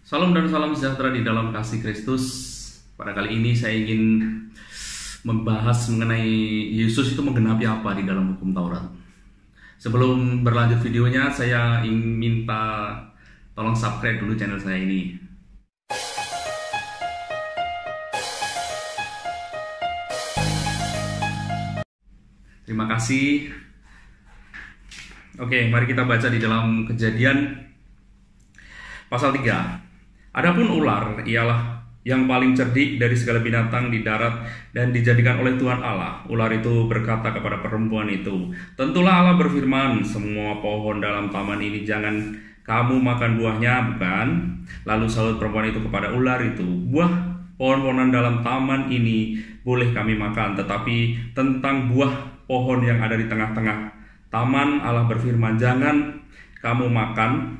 Salam dan salam sejahtera di dalam kasih Kristus. Pada kali ini saya ingin membahas mengenai Yesus itu menggenapi apa di dalam hukum Taurat. Sebelum berlanjut videonya, saya ingin minta tolong subscribe dulu channel saya ini. Terima kasih. Oke, mari kita baca di dalam Kejadian pasal 3. Adapun ular ialah yang paling cerdik dari segala binatang di darat dan dijadikan oleh Tuhan Allah. Ular itu berkata kepada perempuan itu, "Tentulah Allah berfirman, semua pohon dalam taman ini jangan kamu makan buahnya, bukan?" Lalu sahut perempuan itu kepada ular itu, "Buah pohon-pohonan dalam taman ini boleh kami makan, tetapi tentang buah pohon yang ada di tengah-tengah taman Allah berfirman, jangan kamu makan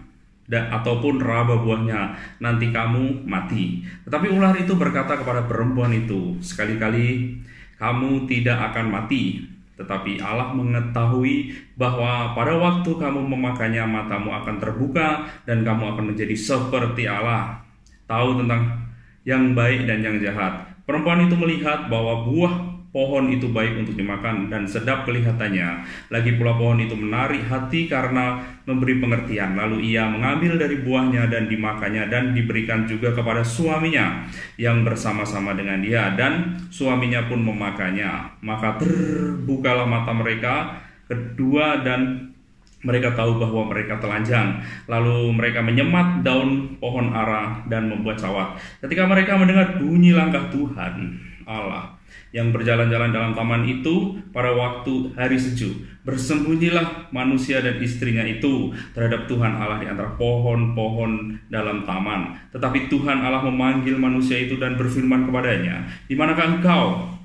ataupun raba buahnya, nanti kamu mati." Tetapi ular itu berkata kepada perempuan itu, "Sekali-kali kamu tidak akan mati, tetapi Allah mengetahui bahwa pada waktu kamu memakannya matamu akan terbuka dan kamu akan menjadi seperti Allah, tahu tentang yang baik dan yang jahat." Perempuan itu melihat bahwa buah pohon itu baik untuk dimakan dan sedap kelihatannya. Lagi pula pohon itu menarik hati karena memberi pengertian. Lalu ia mengambil dari buahnya dan dimakannya dan diberikan juga kepada suaminya yang bersama-sama dengan dia, dan suaminya pun memakannya. Maka terbukalah mata mereka kedua dan mereka tahu bahwa mereka telanjang. Lalu mereka menyemat daun pohon ara dan membuat cawat. Ketika mereka mendengar bunyi langkah Tuhan Allah yang berjalan-jalan dalam taman itu pada waktu hari sejuk, bersembunyilah manusia dan istrinya itu terhadap Tuhan Allah di antara pohon-pohon dalam taman. Tetapi Tuhan Allah memanggil manusia itu dan berfirman kepadanya, "Di manakah engkau?"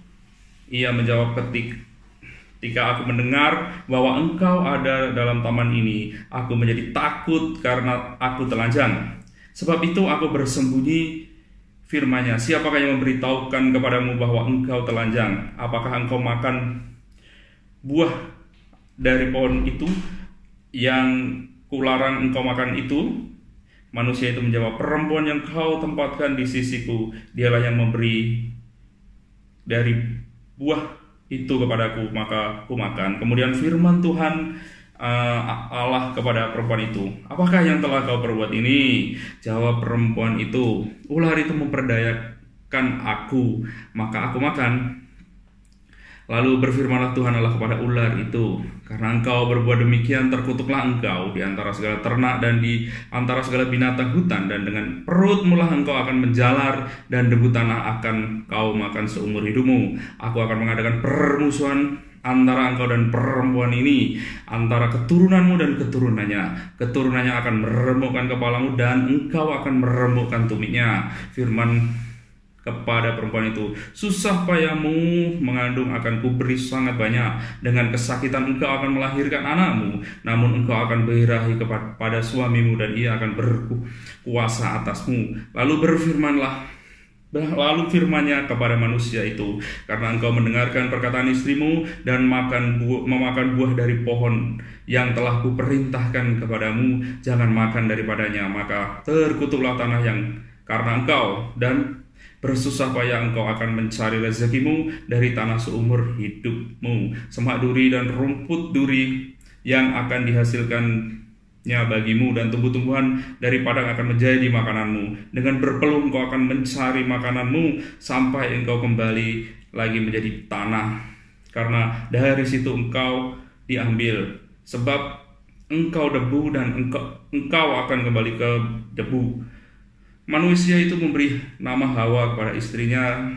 Ia menjawab, "Ketika aku mendengar bahwa engkau ada dalam taman ini, aku menjadi takut karena aku telanjang. Sebab itu aku bersembunyi." Firman-Nya, "Siapakah yang memberitahukan kepadamu bahwa engkau telanjang? Apakah engkau makan buah dari pohon itu yang kularang engkau makan itu?" Manusia itu menjawab, "Perempuan yang kau tempatkan di sisiku, dialah yang memberi dari buah itu kepadaku, maka ku makan." Kemudian firman Tuhan Allah kepada perempuan itu, "Apakah yang telah kau perbuat ini?" Jawab perempuan itu, "Ular itu memperdayakan aku, maka aku makan." Lalu berfirmanlah Tuhan Allah kepada ular itu, "Karena engkau berbuat demikian, terkutuklah engkau di antara segala ternak dan di antara segala binatang hutan, dan dengan perutmu lah engkau akan menjalar, dan debu tanah akan kau makan seumur hidupmu. Aku akan mengadakan permusuhan antara engkau dan perempuan ini, antara keturunanmu dan keturunannya. Keturunannya akan meremukkan kepalamu dan engkau akan meremukkan tumitnya." Firman kepada perempuan itu, "Susah payahmu mengandung akan kuberi sangat banyak. Dengan kesakitan engkau akan melahirkan anakmu. Namun engkau akan birahi kepada suamimu dan ia akan berkuasa atasmu." Lalu firman-Nya kepada manusia itu, "Karena engkau mendengarkan perkataan istrimu dan memakan buah dari pohon yang telah kuperintahkan kepadamu, jangan makan daripadanya, maka terkutuklah tanah yang karena engkau, dan bersusah payah engkau akan mencari rezekimu dari tanah seumur hidupmu. Semak duri dan rumput duri yang akan dihasilkannya bagimu, dan tumbuh-tumbuhan dari padang akan menjadi makananmu. Dengan berpeluh engkau akan mencari makananmu sampai engkau kembali lagi menjadi tanah, karena dari situ engkau diambil. Sebab engkau debu dan engkau akan kembali ke debu." Manusia itu memberi nama Hawa kepada istrinya,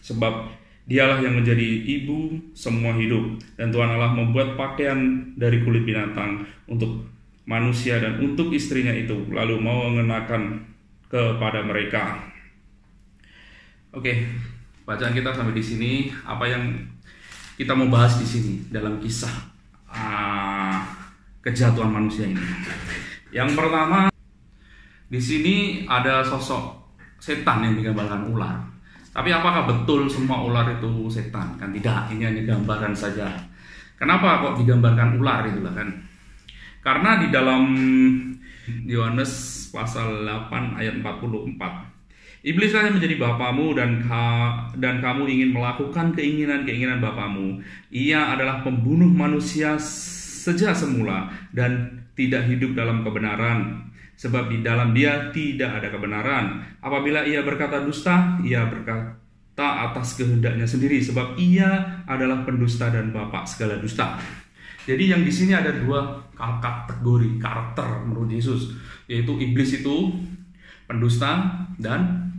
sebab dialah yang menjadi ibu semua hidup. Dan Tuhan Allah membuat pakaian dari kulit binatang untuk manusia dan untuk istrinya itu, lalu mau mengenakan kepada mereka. Oke, bacaan kita sampai di sini. Apa yang kita mau bahas di sini dalam kisah kejatuhan manusia ini? Yang pertama, di sini ada sosok setan yang digambarkan ular. Tapi apakah betul semua ular itu setan? Kan tidak, ini hanya gambaran saja. Kenapa kok digambarkan ular itu kan? Karena di dalam Yohanes pasal 8 ayat 44, iblislah yang menjadi bapamu dan kamu ingin melakukan keinginan-keinginan bapamu. Ia adalah pembunuh manusia sejak semula dan tidak hidup dalam kebenaran, sebab di dalam dia tidak ada kebenaran. Apabila ia berkata dusta, ia berkata atas kehendaknya sendiri, sebab ia adalah pendusta dan bapak segala dusta. Jadi yang di sini ada dua kategori karakter menurut Yesus, yaitu iblis itu pendusta dan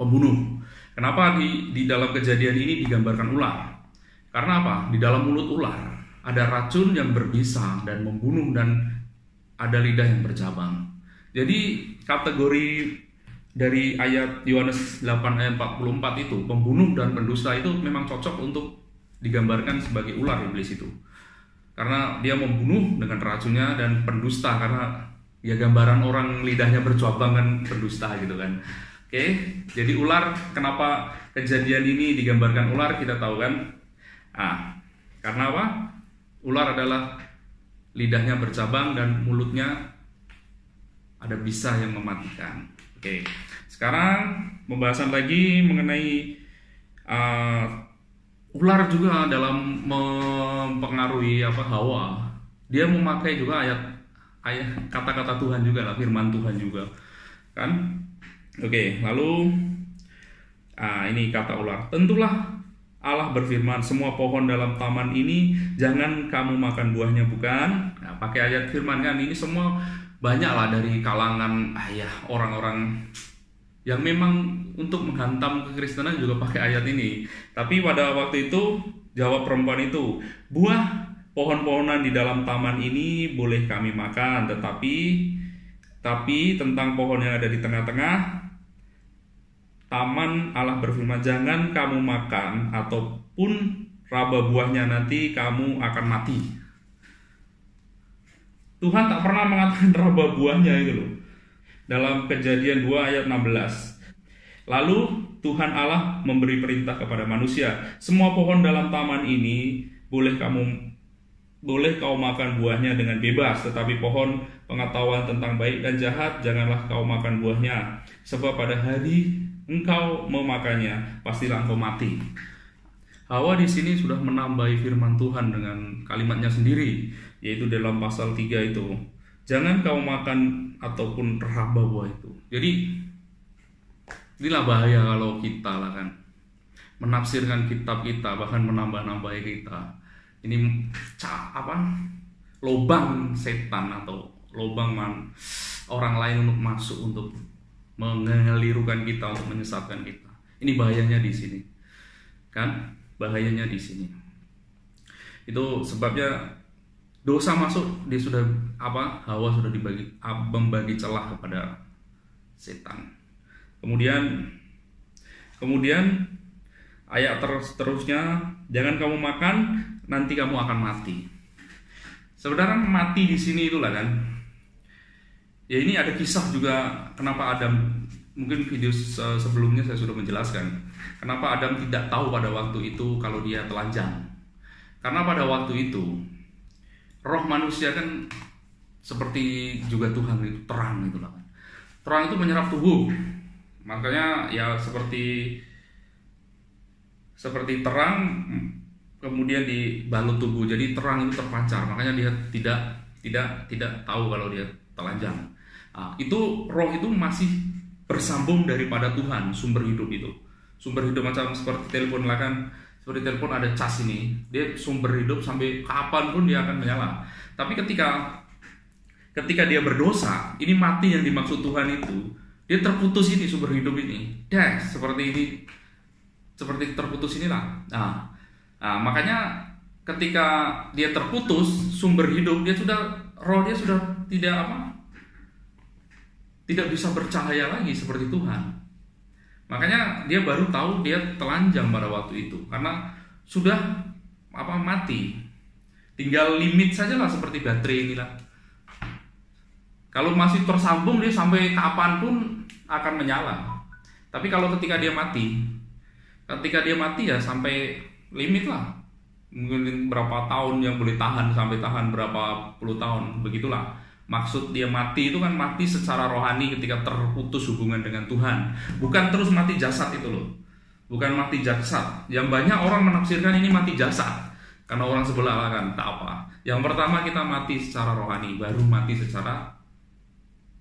pembunuh. Kenapa di dalam kejadian ini digambarkan ular? Karena apa? Di dalam mulut ular ada racun yang berbisa dan membunuh, dan ada lidah yang bercabang. Jadi kategori dari ayat Yohanes 8 ayat 44 itu, pembunuh dan pendusta itu memang cocok untuk digambarkan sebagai ular iblis itu. Karena dia membunuh dengan racunnya, dan pendusta karena ya gambaran orang lidahnya bercabang kan, pendusta gitu kan. Oke, jadi ular, kenapa kejadian ini digambarkan ular, kita tahu kan? Karena apa? Ular adalah lidahnya bercabang dan mulutnya ada bisa yang mematikan. Oke, sekarang pembahasan lagi mengenai ular juga dalam mempengaruhi Hawa. Dia memakai juga ayat kata-kata Tuhan juga lah, firman Tuhan juga kan. Oke, lalu ini kata ular. Tentulah Allah berfirman, semua pohon dalam taman ini jangan kamu makan buahnya, bukan? Nah, pakai ayat firman kan, ini semua banyak lah dari kalangan orang-orang yang memang untuk menghantam kekristenan juga pakai ayat ini. Tapi pada waktu itu jawab perempuan itu, buah pohon-pohonan di dalam taman ini boleh kami makan, tapi tentang pohon yang ada di tengah-tengah taman Allah berfirman, jangan kamu makan ataupun raba buahnya, nanti kamu akan mati. Tuhan tak pernah mengatakan raba buahnya itu loh. Dalam Kejadian 2 ayat 16. Lalu Tuhan Allah memberi perintah kepada manusia, semua pohon dalam taman ini boleh kau makan buahnya dengan bebas, tetapi pohon pengetahuan tentang baik dan jahat janganlah kau makan buahnya, sebab pada hari engkau memakannya pastilah engkau mati. Hawa di sini sudah menambahi firman Tuhan dengan kalimatnya sendiri, yaitu dalam pasal 3 itu, jangan kau makan ataupun raba buah itu. Jadi inilah bahaya kalau kita lah kan menafsirkan kitab kita, bahkan menambah-nambahi kita. Ini lobang setan atau lobang orang lain untuk masuk, untuk mengelirukan kita, untuk menyesatkan kita. Ini bahayanya di sini, kan? Bahayanya di sini. Itu sebabnya dosa masuk, dia sudah Hawa sudah membagi celah kepada setan. Kemudian ayat terusnya, jangan kamu makan, nanti kamu akan mati. Sebenarnya mati di sini itulah kan. Ya ini ada kisah juga kenapa Adam, mungkin video sebelumnya saya sudah menjelaskan kenapa Adam tidak tahu pada waktu itu kalau dia telanjang. Karena pada waktu itu roh manusia kan seperti juga Tuhan itu terang itulah kan. Terang itu menyerap tubuh. Makanya ya seperti terang kemudian dibalut tubuh, jadi terang itu terpancar. Makanya dia tidak tahu kalau dia telanjang. Itu roh itu masih bersambung daripada Tuhan, sumber hidup itu. Sumber hidup macam seperti telepon lah kan. Seperti telepon ada cas ini, dia sumber hidup sampai kapanpun dia akan menyala. Tapi ketika dia berdosa, ini mati yang dimaksud Tuhan itu, dia terputus ini sumber hidup ini. Seperti ini. Seperti terputus inilah. Makanya ketika dia terputus sumber hidup, roh dia sudah tidak bisa bercahaya lagi seperti Tuhan. Makanya dia baru tahu dia telanjang pada waktu itu, karena sudah mati. Tinggal limit saja lah, seperti baterai inilah. Kalau masih tersambung, dia sampai kapanpun akan menyala. Tapi kalau ketika dia mati ya sampai limit lah. mungkin berapa tahun yang boleh tahan, sampai tahan berapa puluh tahun, begitulah. Maksud dia mati itu kan mati secara rohani ketika terputus hubungan dengan Tuhan, bukan terus mati jasad itu loh, bukan mati jasad. Yang banyak orang menafsirkan ini mati jasad, karena orang sebelah kan tak apa. Yang pertama kita mati secara rohani, baru mati secara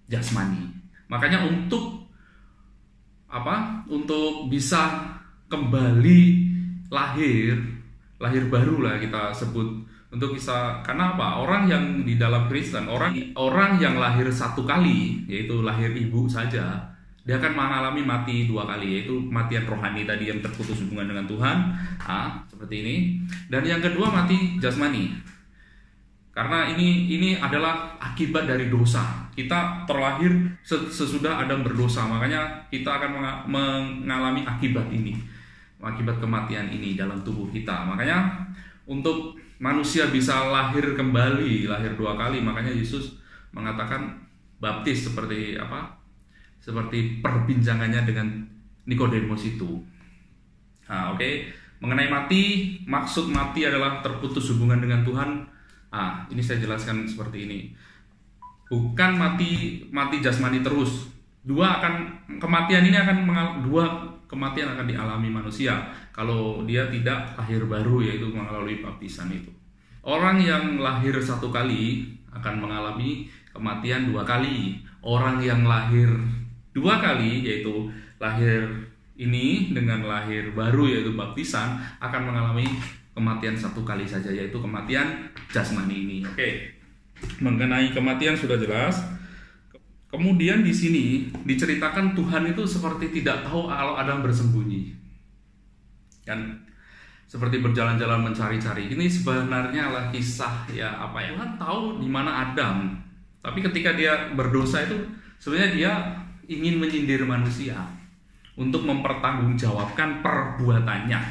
jasmani. Makanya untuk bisa kembali lahir baru lah kita sebut, untuk bisa, karena apa? Orang yang di dalam Kristen, orang yang lahir satu kali, yaitu lahir ibu saja, dia akan mengalami mati dua kali, yaitu kematian rohani tadi yang terputus hubungan dengan Tuhan, seperti ini. Dan yang kedua mati jasmani, karena ini adalah akibat dari dosa. Kita terlahir sesudah Adam berdosa, makanya kita akan mengalami akibat ini, akibat kematian ini dalam tubuh kita. Makanya untuk manusia bisa lahir kembali, lahir dua kali, makanya Yesus mengatakan baptis seperti apa? Seperti perbincangannya dengan Nikodemus itu. Oke. Mengenai mati, maksud mati adalah terputus hubungan dengan Tuhan. Ini saya jelaskan seperti ini. Bukan mati jasmani terus. Dua kematian akan dialami manusia kalau dia tidak lahir baru, yaitu melalui baptisan itu. Orang yang lahir satu kali akan mengalami kematian dua kali. Orang yang lahir dua kali, yaitu lahir ini dengan lahir baru yaitu baptisan, akan mengalami kematian satu kali saja, yaitu kematian jasmani ini. Oke. Mengenai kematian sudah jelas. Kemudian di sini diceritakan Tuhan itu seperti tidak tahu kalau Adam bersembunyi. Kan seperti berjalan-jalan mencari-cari. Ini sebenarnya adalah kisah Tuhan tahu di mana Adam. Tapi ketika dia berdosa itu sebenarnya dia ingin menyindir manusia untuk mempertanggungjawabkan perbuatannya.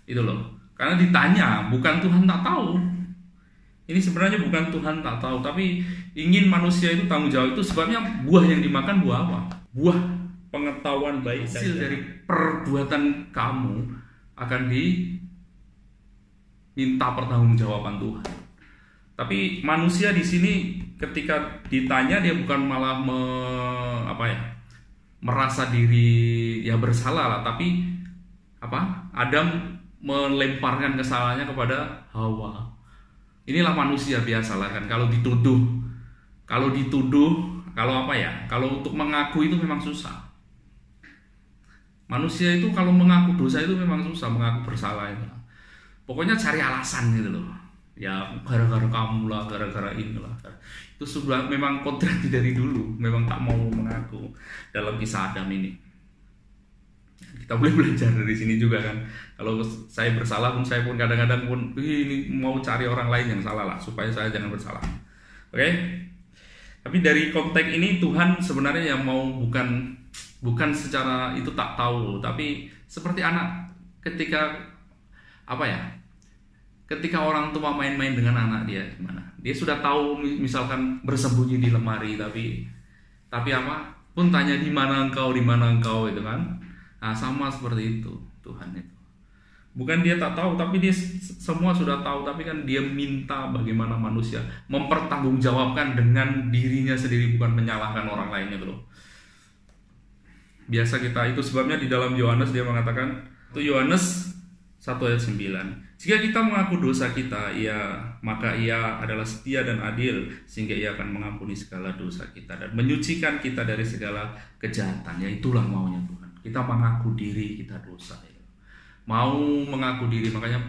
Itu loh. Karena ditanya, bukan Tuhan tak tahu. Ini sebenarnya bukan Tuhan tak tahu, tapi ingin manusia itu tanggung jawab. Itu sebabnya buah yang dimakan buah apa? Buah pengetahuan baik. Hasil dari perbuatan kamu akan diminta pertanggungjawaban Tuhan. Tapi manusia di sini ketika ditanya dia bukan malah merasa diri bersalah lah, tapi Adam melemparkan kesalahannya kepada Hawa. Inilah manusia biasalah kan, kalau untuk mengaku itu memang susah. Manusia itu kalau mengaku dosa itu memang susah, mengaku bersalah itu. Pokoknya cari alasan gitu loh. Ya gara-gara kamu lah, gara-gara inilah. Itu sudah memang kodrat dari dulu, memang tak mau mengaku dalam kisah Adam ini. Kita boleh belajar dari sini juga kan. Kalau saya bersalah pun, saya pun kadang-kadang pun ini mau cari orang lain yang salah lah, supaya saya jangan bersalah. Oke? Tapi dari konteks ini Tuhan sebenarnya yang mau bukan secara itu tak tahu, tapi seperti anak ketika ketika orang tua main-main dengan anak dia gimana? Dia sudah tahu misalkan bersembunyi di lemari, tapi pun tanya di mana engkau itu kan. Sama seperti itu Tuhan itu. Bukan dia tak tahu, tapi dia semua sudah tahu, tapi kan dia minta bagaimana manusia mempertanggungjawabkan dengan dirinya sendiri, bukan menyalahkan orang lain itu loh. Biasa kita itu sebabnya di dalam Yohanes dia mengatakan, itu Yohanes 1 ayat 9. Jika kita mengaku dosa kita, maka ia adalah setia dan adil, sehingga ia akan mengampuni segala dosa kita dan menyucikan kita dari segala kejahatan. Ya itulah maunya Tuhan. Kita mengaku diri kita dosa. Mau mengaku diri, makanya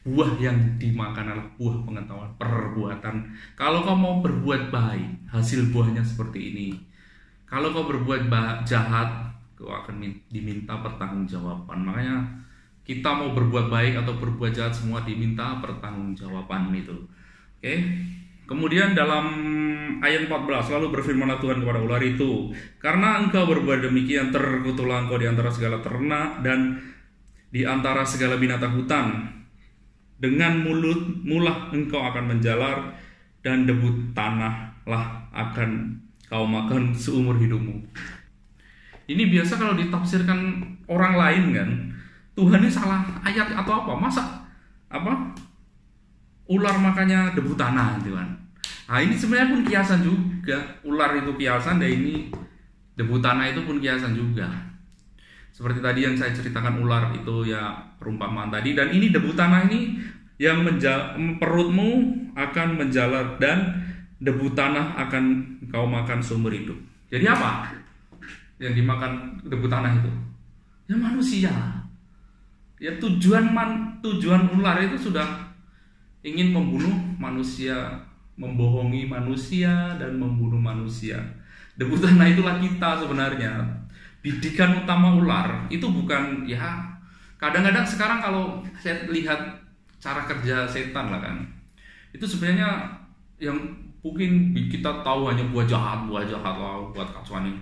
buah yang dimakan adalah buah pengetahuan perbuatan. Kalau kau mau berbuat baik, hasil buahnya seperti ini. Kalau kau berbuat jahat, kau akan diminta pertanggungjawaban. Makanya kita mau berbuat baik atau berbuat jahat, semua diminta pertanggungjawaban itu. Oke. Kemudian dalam ayat 14 lalu berfirmanlah Tuhan kepada ular itu, karena engkau berbuat demikian, terkutuklah engkau di antara segala ternak dan di antara segala binatang hutan. Dengan mulutmulah engkau akan menjalar, dan debu tanahlah akan kau makan seumur hidupmu. Ini biasa kalau ditafsirkan orang lain kan, Tuhan ini salah ayat atau apa? Masa ular makanya debu tanah gitu kan. Nah ini sebenarnya pun kiasan juga. Ular itu kiasan, dan ini debu tanah itu pun kiasan juga. Seperti tadi yang saya ceritakan, ular itu ya perumpamaan tadi, dan ini debu tanah ini yang perutmu akan menjalar dan debu tanah akan kau makan seumur hidup. Jadi apa yang dimakan debu tanah itu? Ya manusia. Ya tujuan ular itu sudah ingin membunuh manusia, membohongi manusia, dan membunuh manusia. Debu tanah itulah kita sebenarnya. Bidikan utama ular itu bukan, ya kadang-kadang sekarang kalau saya lihat cara kerja setan lah kan, itu sebenarnya yang mungkin kita tahu hanya buat jahat buat kacauan ini.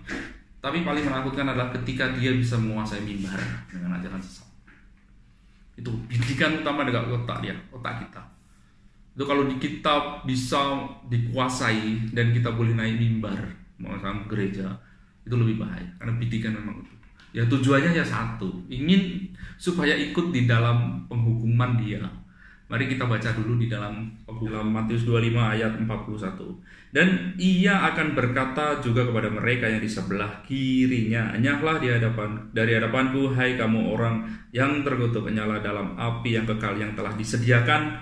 Tapi paling menakutkan adalah ketika dia bisa menguasai mimbar dengan ajaran sesat. Itu bidikan utama dengan otak kita. Itu kalau kita bisa dikuasai dan kita boleh naik mimbar sama gereja, itu lebih bahaya karena bidikan memang itu. Ya tujuannya ya satu, ingin supaya ikut di dalam penghukuman dia. Mari kita baca dulu di dalam Matius 25 ayat 41. Dan ia akan berkata juga kepada mereka yang di sebelah kirinya, enyahlah dari hadapanku, hai kamu orang yang terkutuk, enyahlah dalam api yang kekal yang telah disediakan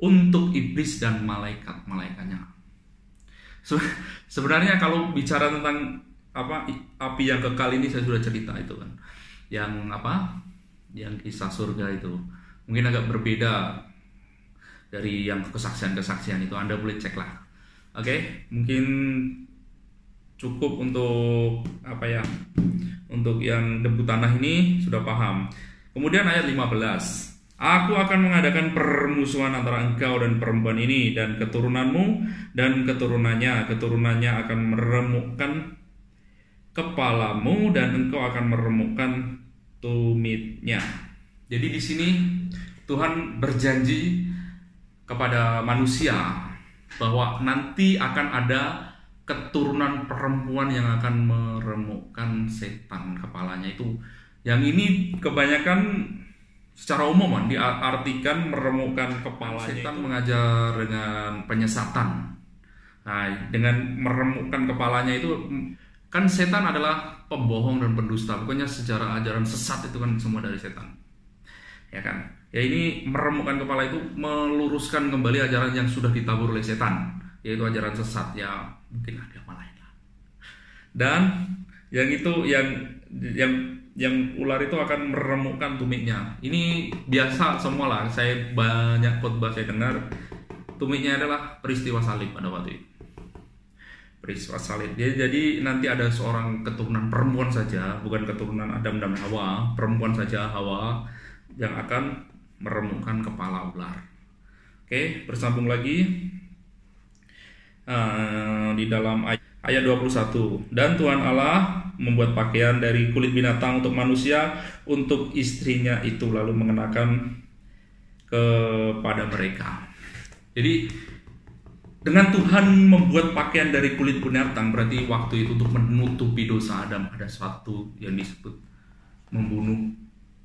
untuk iblis dan malaikat-malaikatnya. Sebenarnya kalau bicara tentang api yang kekal ini saya sudah cerita itu kan. Yang kisah surga itu mungkin agak berbeda dari yang kesaksian itu. Anda boleh cek lah. Oke, mungkin cukup untuk untuk yang debu tanah ini sudah paham. Kemudian ayat 15. Aku akan mengadakan permusuhan antara engkau dan perempuan ini dan keturunanmu dan keturunannya akan meremukkan kepalamu dan engkau akan meremukkan tumitnya. Jadi di sini Tuhan berjanji kepada manusia bahwa nanti akan ada keturunan perempuan yang akan meremukkan setan kepalanya itu. Yang ini kebanyakan secara umum diartikan meremukkan kepalanya. Setan mengajar dengan penyesatan. Nah, dengan meremukkan kepalanya itu kan setan adalah pembohong dan pendusta. Pokoknya secara ajaran sesat itu kan semua dari setan. Ya kan? Ya ini meremukkan kepala itu meluruskan kembali ajaran yang sudah ditabur oleh setan, yaitu ajaran sesat. Ya mungkin ada yang lain lah. Dan yang itu yang ular itu akan meremukkan tumitnya. Ini biasa semua lah. Saya banyak khotbah saya dengar, tumitnya adalah peristiwa salib pada waktu itu. Peristiwa salib. Jadi nanti ada seorang keturunan perempuan saja, bukan keturunan Adam dan Hawa, perempuan saja, Hawa, yang akan meremukkan kepala ular. Oke, bersambung lagi di dalam ayat 21. Dan Tuhan Allah membuat pakaian dari kulit binatang untuk manusia, untuk istrinya itu, lalu mengenakan kepada mereka. Jadi dengan Tuhan membuat pakaian dari kulit binatang, berarti waktu itu untuk menutupi dosa Adam ada suatu yang disebut membunuh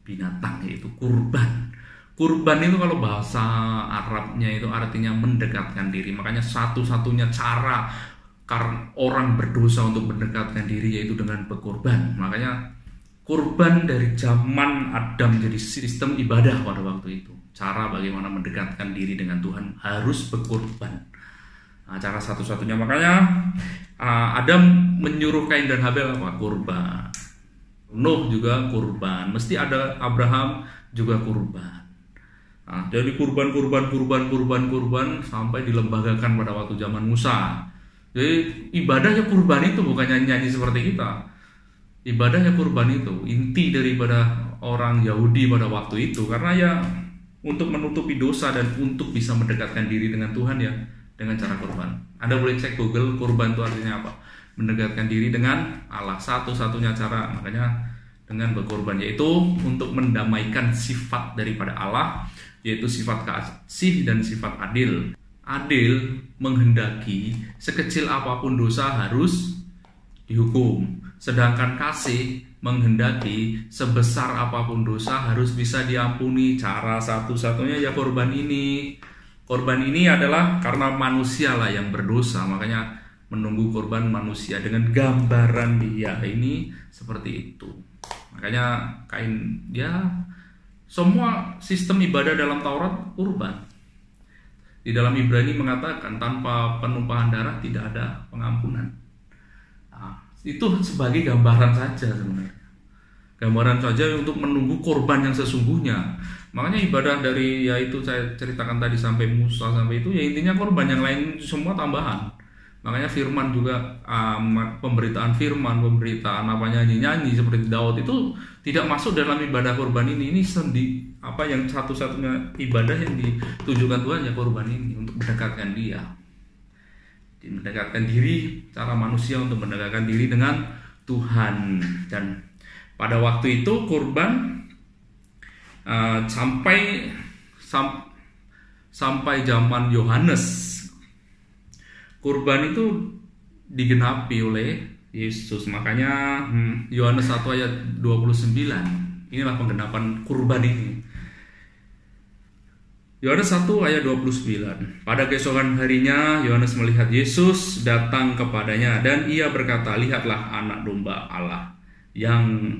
binatang, yaitu kurban. Kurban itu kalau bahasa Arabnya itu artinya mendekatkan diri. Makanya satu-satunya cara karena orang berdosa untuk mendekatkan diri yaitu dengan berkorban. Makanya kurban dari zaman Adam jadi sistem ibadah pada waktu itu. Cara bagaimana mendekatkan diri dengan Tuhan harus berkorban. Nah, cara satu-satunya. Makanya Adam menyuruh Kain dan Habel apa? Kurban. Nuh juga kurban. Mesti ada Abraham juga kurban. Nah, jadi kurban sampai dilembagakan pada waktu zaman Musa. Jadi ibadahnya kurban itu bukan nyanyi seperti kita. Ibadahnya kurban itu inti daripada orang Yahudi pada waktu itu, karena ya untuk menutupi dosa dan untuk bisa mendekatkan diri dengan Tuhan ya dengan cara kurban. Anda boleh cek Google, kurban itu artinya apa? Mendekatkan diri dengan Allah, satu-satunya cara. Makanya dengan berkorban, yaitu untuk mendamaikan sifat daripada Allah, yaitu sifat kasih dan sifat adil. Adil menghendaki sekecil apapun dosa harus dihukum, sedangkan kasih menghendaki sebesar apapun dosa harus bisa diampuni. Cara satu-satunya ya korban ini. Korban ini adalah karena manusia lah yang berdosa, makanya menunggu korban manusia dengan gambaran dia ini seperti itu. Makanya Kain, ya semua sistem ibadah dalam Taurat kurban. Di dalam Ibrani mengatakan tanpa penumpahan darah tidak ada pengampunan. Nah, itu sebagai gambaran saja sebenarnya. Gambaran saja untuk menunggu korban yang sesungguhnya. Makanya ibadah dari, yaitu saya ceritakan tadi sampai Musa sampai itu, ya intinya korban, yang lain semua tambahan. Makanya firman juga, pemberitaan firman, pemberitaan nyanyi seperti Daud itu tidak masuk dalam ibadah korban ini. Ini yang satu-satunya ibadah yang ditujukan Tuhan, ya korban ini untuk mendekatkan dia, mendekatkan diri, cara manusia untuk mendekatkan diri dengan Tuhan. Dan pada waktu itu korban sampai zaman Yohanes, kurban itu digenapi oleh Yesus. Makanya Yohanes 1 ayat 29, inilah penggenapan kurban ini. Yohanes 1 ayat 29. Pada keesokan harinya Yohanes melihat Yesus datang kepadanya, dan ia berkata, lihatlah anak domba Allah yang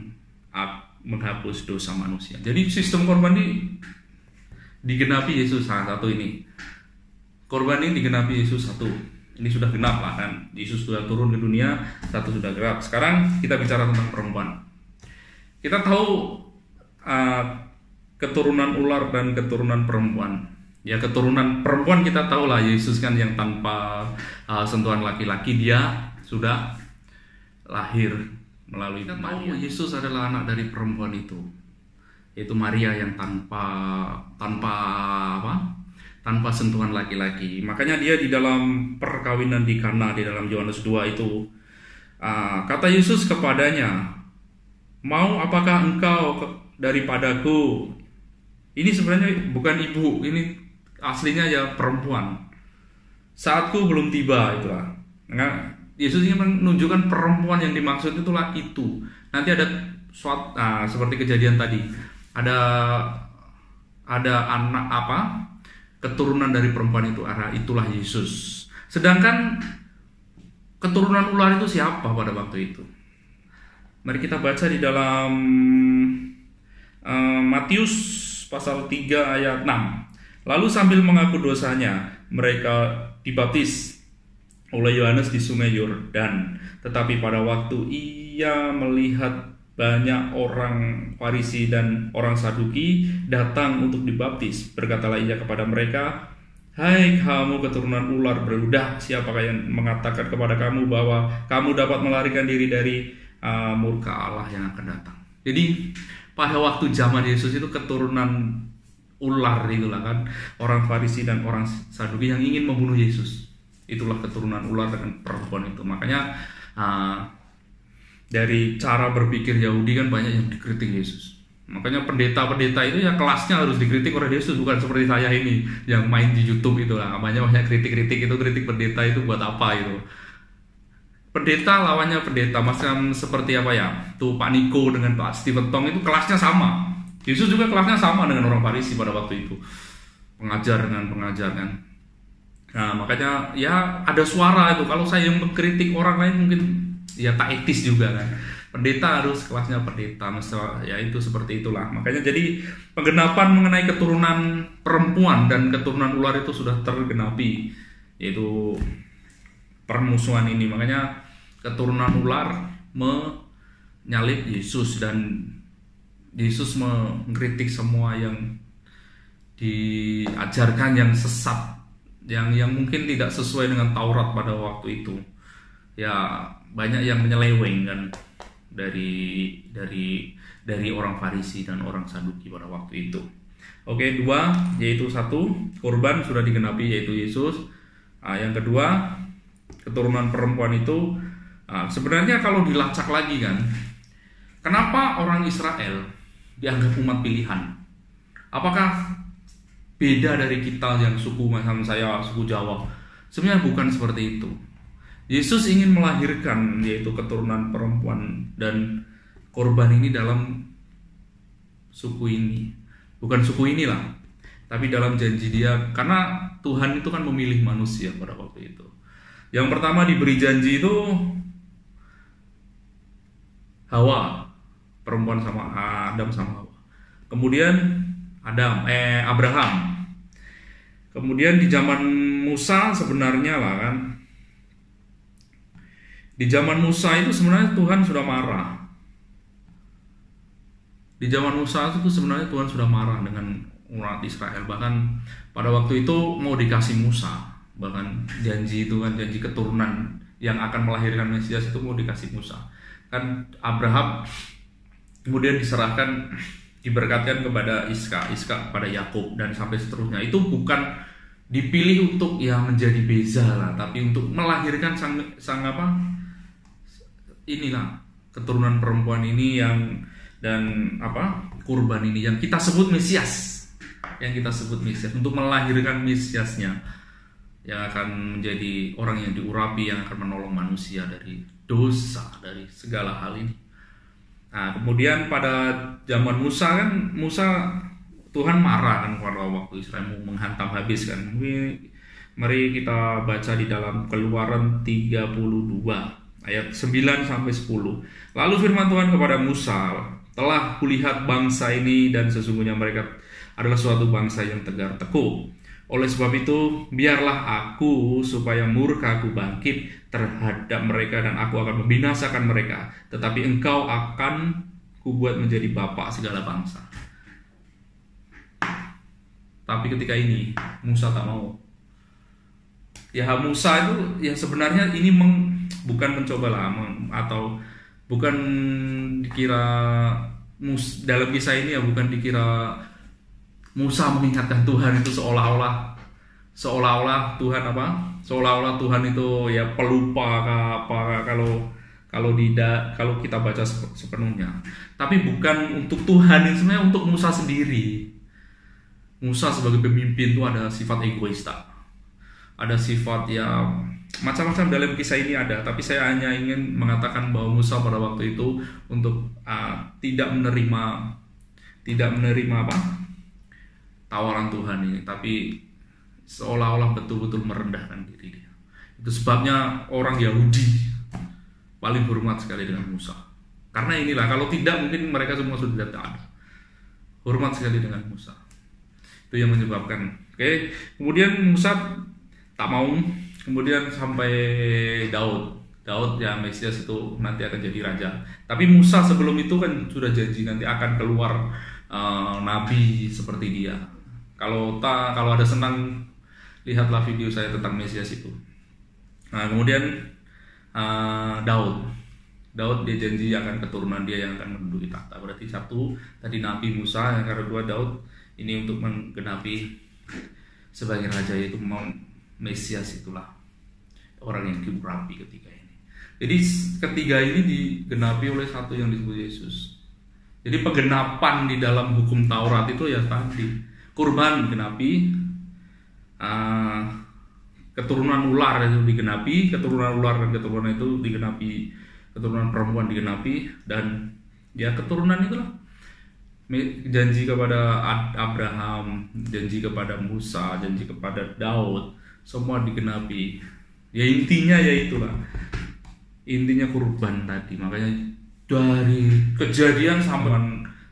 menghapus dosa manusia. Jadi sistem korban ini digenapi Yesus satu ini. Korban ini digenapi Yesus satu. Ini sudah genap lah kan. Yesus sudah turun ke dunia, satu sudah genap. Sekarang kita bicara tentang perempuan. Kita tahu keturunan ular dan keturunan perempuan. Ya, keturunan perempuan kita tahu lah, Yesus kan yang tanpa sentuhan laki-laki, dia sudah lahir melalui Maria. Yesus adalah anak dari perempuan itu, yaitu Maria yang tanpa sentuhan laki-laki. Makanya dia di dalam perkawinan di Kana, di dalam Yohanes 2 itu, kata Yesus kepadanya, mau apakah engkau daripadaku? Ini sebenarnya bukan ibu, ini aslinya ya perempuan. Saatku belum tiba, itulah. Yesus ingin menunjukkan perempuan yang dimaksud itulah itu. Nanti ada suatu seperti kejadian tadi, ada anak keturunan dari perempuan itu, itulah Yesus. Sedangkan keturunan ular itu siapa pada waktu itu? Mari kita baca di dalam Matius pasal 3 ayat 6. Lalu sambil mengaku dosanya, mereka dibaptis oleh Yohanes di sungai Yordan. Tetapi pada waktu ia melihat banyak orang Farisi dan orang Saduki datang untuk dibaptis, berkatalah ia kepada mereka, hai kamu keturunan ular berludah, siapakah yang mengatakan kepada kamu bahwa kamu dapat melarikan diri dari murka Allah yang akan datang? Jadi pada waktu zaman Yesus itu keturunan ular itulah kan, orang Farisi dan orang Saduki yang ingin membunuh Yesus. Itulah keturunan ular dengan perempuan itu. Makanya dari cara berpikir Yahudi kan banyak yang dikritik Yesus. Makanya pendeta-pendeta itu ya kelasnya harus dikritik oleh Yesus, bukan seperti saya ini yang main di YouTube itu lah. Banyak kritik-kritik itu, kritik pendeta itu buat apa itu? Pendeta lawannya pendeta, macam seperti apa ya? Tuh Pak Niko dengan Pak Stephen Tong itu kelasnya sama. Yesus juga kelasnya sama dengan orang Farisi pada waktu itu. Pengajar dengan pengajar kan. Nah, makanya ya ada suara itu. Kalau saya yang mengkritik orang lain mungkin ya tak etis juga kan. Pendeta harus kelasnya pendeta, ya itu seperti itulah. Makanya jadi penggenapan mengenai keturunan perempuan dan keturunan ular itu sudah tergenapi, yaitu permusuhan ini. Makanya keturunan ular menyalib Yesus, dan Yesus mengkritik semua yang diajarkan yang sesat, yang mungkin tidak sesuai dengan Taurat pada waktu itu. Ya banyak yang menyeleweng kan dari orang Farisi dan orang Saduki pada waktu itu. Oke, dua, yaitu satu, kurban sudah digenapi yaitu Yesus. Yang kedua, keturunan perempuan itu sebenarnya kalau dilacak lagi kan, kenapa orang Israel dianggap umat pilihan? Apakah beda dari kita yang suku macam saya, suku Jawa? Sebenarnya bukan seperti itu. Yesus ingin melahirkan yaitu keturunan perempuan dan korban ini dalam suku ini. Bukan suku inilah. Tapi dalam janji dia, karena Tuhan itu kan memilih manusia pada waktu itu. Yang pertama diberi janji itu Hawa, perempuan sama Adam sama Hawa. Kemudian Abraham. Kemudian di zaman Musa sebenarnya lah kan. Di zaman Musa itu sebenarnya Tuhan sudah marah. Di zaman Musa itu sebenarnya Tuhan sudah marah dengan umat Israel. Bahkan pada waktu itu mau dikasih Musa. Bahkan janji itu kan, janji keturunan yang akan melahirkan Mesias itu mau dikasih Musa. Kan Abraham kemudian diberkatkan kepada Iska kepada Yakub dan sampai seterusnya. Itu bukan dipilih untuk ya menjadi beza lah, tapi untuk melahirkan sang inilah keturunan perempuan ini kurban ini yang kita sebut Mesias. Untuk melahirkan Mesiasnya yang akan menjadi orang yang diurapi, yang akan menolong manusia dari dosa, dari segala hal ini. Nah, kemudian pada zaman Musa Tuhan marah kan pada waktu Israel mau menghantam habis kan. Mari kita baca di dalam Keluaran 32 ayat 9 sampai 10. Lalu firman Tuhan kepada Musa, telah kulihat bangsa ini dan sesungguhnya mereka adalah suatu bangsa yang tegar teguh. Oleh sebab itu, biarlah aku supaya murka-Ku bangkit terhadap mereka dan aku akan membinasakan mereka. Tetapi engkau akan Kubuat menjadi bapak segala bangsa. Tapi ketika ini, Musa tak mau. Ya Musa itu ya sebenarnya ini bukan mencoba lama atau bukan dikira dalam kisah ini ya bukan dikira Musa mengingatkan Tuhan itu seolah-olah Tuhan Tuhan itu ya pelupa kalau kita baca sepenuhnya. Tapi bukan untuk Tuhan, ini sebenarnya untuk Musa sendiri. Musa sebagai pemimpin itu ada sifat egois tak? Ada sifat ya macam-macam dalam kisah ini ada. Tapi saya hanya ingin mengatakan bahwa Musa pada waktu itu untuk tidak menerima tawaran Tuhan ini, tapi seolah-olah betul-betul merendahkan diri dia. Itu sebabnya orang Yahudi paling hormat sekali dengan Musa. Karena inilah, kalau tidak mungkin mereka semua sudah tidak ada. Hormat sekali dengan Musa. Itu yang menyebabkan. Oke. Kemudian Musa tak mau. Kemudian sampai Daud ya Mesias itu nanti akan jadi raja. Tapi Musa sebelum itu kan sudah janji nanti akan keluar nabi seperti dia. Kalau ada senang, lihatlah video saya tentang Mesias itu. Nah kemudian Daud dia janji akan keturunan dia yang akan menduduki tahta. Berarti satu tadi Nabi Musa, yang kedua Daud ini untuk menggenapi sebagai raja, yaitu Mesias itulah orang yang diurapi ketika ini. Jadi ketiga ini digenapi oleh satu yang disebut Yesus. Jadi penggenapan di dalam hukum Taurat itu ya tadi kurban digenapi, keturunan ular itu digenapi, keturunan ular dan keturunan itu digenapi, keturunan perempuan digenapi, dan ya keturunan itulah janji kepada Abraham, janji kepada Musa, janji kepada Daud, semua digenapi. Ya intinya ya itulah, intinya kurban tadi. Makanya dari Kejadian sampai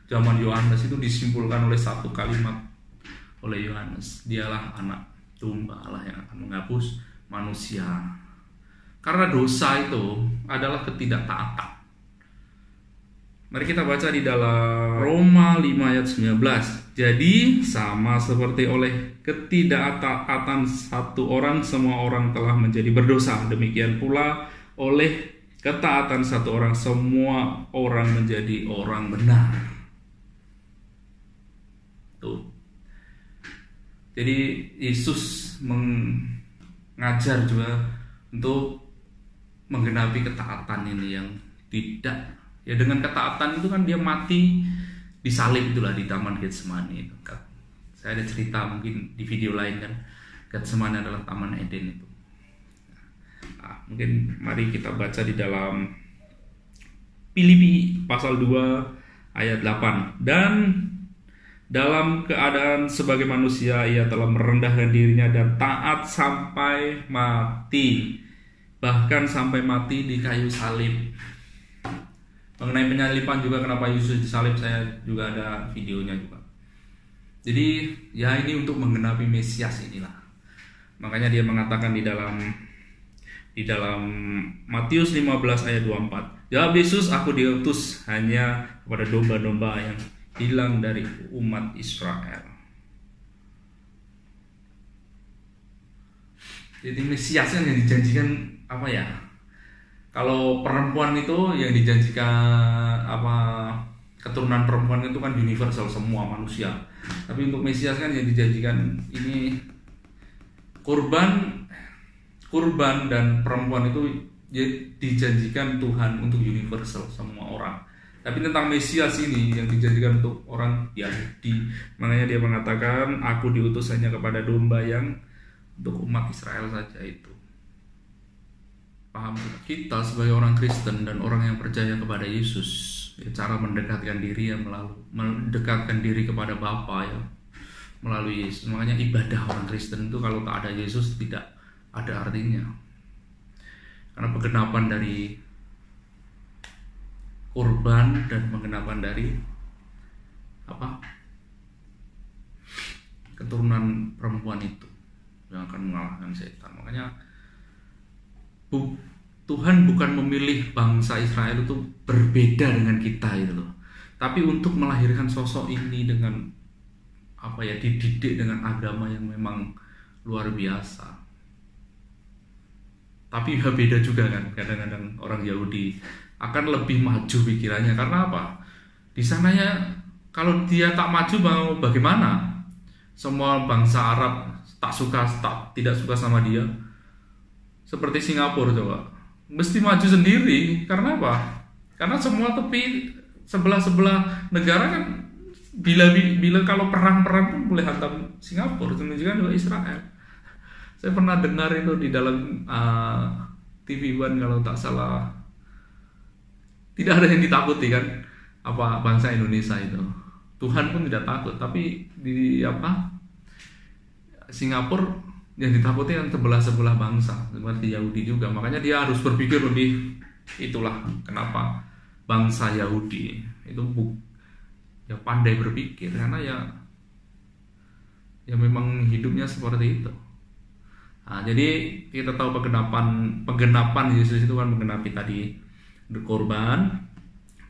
zaman Yohanes itu disimpulkan oleh satu kalimat oleh Yohanes, dialah anak domba Allah yang akan menghapus manusia. Karena dosa itu adalah ketidaktaatan. Mari kita baca di dalam Roma 5 ayat 19. Jadi sama seperti oleh ketidaktaatan satu orang semua orang telah menjadi berdosa, demikian pula oleh ketaatan satu orang semua orang menjadi orang benar. Tuh. Jadi Yesus mengajar juga untuk menggenapi ketaatan ini yang tidak, ya dengan ketaatan itu kan dia mati disalib itulah di Taman Getsemani itu. Saya ada cerita mungkin di video lain kan, Getsemani adalah Taman Eden itu. Nah, mungkin mari kita baca di dalam Filipi pasal 2 ayat 8. Dalam keadaan sebagai manusia, ia telah merendahkan dirinya dan taat sampai mati, bahkan sampai mati di kayu salib. Mengenai penyalipan juga, kenapa Yesus disalib, saya juga ada videonya juga. Jadi ya ini untuk menggenapi Mesias inilah. Makanya dia mengatakan di dalam Matius 15 ayat 24. Jawab Yesus, aku diutus hanya kepada domba-domba yang hilang dari umat Israel. Jadi Mesias yang dijanjikan apa ya? Kalau perempuan itu yang dijanjikan keturunan perempuan itu kan universal, semua manusia. Tapi untuk Mesias kan yang dijanjikan ini kurban dan perempuan itu dijanjikan Tuhan untuk universal, semua orang. Tapi tentang Mesias ini yang dijanjikan untuk orang Yahudi. Makanya dia mengatakan, aku diutus hanya kepada domba yang untuk umat Israel saja itu. Paham? Kita sebagai orang Kristen dan orang yang percaya kepada Yesus, ya, cara mendekatkan diri mendekatkan diri kepada Bapa ya melalui Yesus. Makanya ibadah orang Kristen itu kalau tak ada Yesus tidak ada artinya. Karena penggenapan dari kurban dan penggenapan dari keturunan perempuan itu yang akan mengalahkan setan. Makanya Tuhan bukan memilih bangsa Israel itu berbeda dengan kita itu loh, tapi untuk melahirkan sosok ini dengan dididik dengan agama yang memang luar biasa. Tapi ya beda juga kan, kadang-kadang orang Yahudi akan lebih maju pikirannya. Karena apa? Di sananya kalau dia tak maju mau bagaimana? Semua bangsa Arab tidak suka sama dia. Seperti Singapura coba, mesti maju sendiri. Karena apa? Karena semua tepi sebelah negara kan bila kalau perang pun boleh hantam Singapura, demikian juga Israel. Saya pernah dengar itu di dalam TV One kalau tak salah, tidak ada yang ditakuti kan bangsa Indonesia itu. Tuhan pun tidak takut, tapi di Singapura yang ditakuti yang sebelah bangsa seperti Yahudi juga. Makanya dia harus berpikir lebih. Itulah kenapa bangsa Yahudi itu pandai berpikir, karena ya memang hidupnya seperti itu. Nah, jadi kita tahu penggenapan Yesus itu kan menggenapi tadi korban,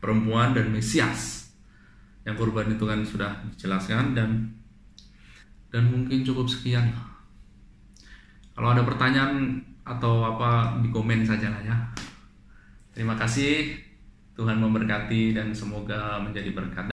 perempuan dan Mesias. Yang korban itu kan sudah dijelaskan dan mungkin cukup sekian. Kalau ada pertanyaan atau di komen saja lah ya. Terima kasih, Tuhan memberkati dan semoga menjadi berkat.